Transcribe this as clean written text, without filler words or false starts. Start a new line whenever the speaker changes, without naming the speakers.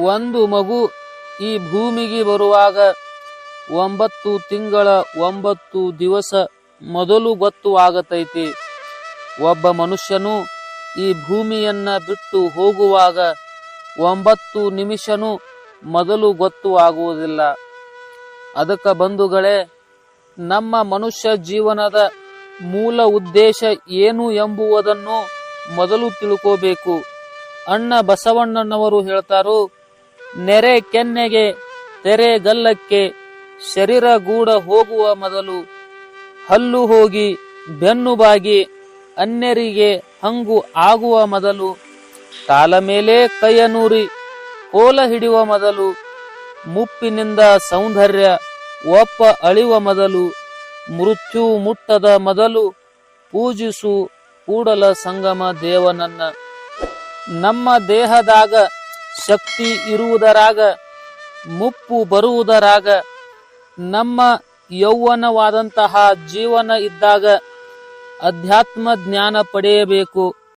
ಒಂದು ಮಗು ಈ ಭೂಮಿಗೆ ಬರುವಾಗ 9 ತಿಂಗಳ 9 ದಿವಸ ಮೊದಲು ಗೊತ್ತು ಆಗತೈತಿ. ಒಬ್ಬ ಮನುಷ್ಯನು ಈ ಭೂಮಿಯನ್ನ ಬಿಟ್ಟು ಹೋಗುವಾಗ 9 ನಿಮಿಷನೂ ಮೊದಲು ಗೊತ್ತು ಆಗುವುದಿಲ್ಲ. ಅದಕ್ಕ ಬಂಧುಗಳೇ, ನಮ್ಮ ಮನುಷ್ಯ ಜೀವನದ ಮೂಲ ಉದ್ದೇಶ ಏನು ಎಂಬುವುದನ್ನು ಮೊದಲು ತಿಳ್ಕೋಬೇಕು. ಅಣ್ಣ ಬಸವಣ್ಣನವರು ಹೇಳ್ತಾರು, ನೆರೆ ಕೆನ್ನೆಗೆ ತೆರೆಗಲ್ಲಕ್ಕೆ ಶರೀರ ಗೂಡ ಹೋಗುವ ಮೊದಲು, ಹಲ್ಲು ಹೋಗಿ ಬೆನ್ನು ಬಾಗಿ ಅನ್ಯರಿಗೆ ಹಂಗು ಆಗುವ ಮೊದಲು, ಕಾಲ ಮೇಲೆ ಕೈಯನೂರಿ ಕೋಲ ಹಿಡಿಯುವ ಮೊದಲು, ಮುಪ್ಪಿನಿಂದ ಸೌಂದರ್ಯ ಒಪ್ಪ ಅಳಿವ ಮೊದಲು, ಮೃತ್ಯು ಮುಟ್ಟದ ಮೊದಲು ಪೂಜಿಸು ಕೂಡಲ ಸಂಗಮ ದೇವನನ್ನ. ನಮ್ಮ ದೇಹದಾಗ ಶಕ್ತಿ ಇರುವುದರಾಗ, ಮುಪ್ಪು ಬರುವುದರಾಗ, ನಮ್ಮ ಯೌವನವಾದಂತಹ ಜೀವನ ಇದ್ದಾಗ ಅಧ್ಯಾತ್ಮ ಜ್ಞಾನ ಪಡೆಯಬೇಕು.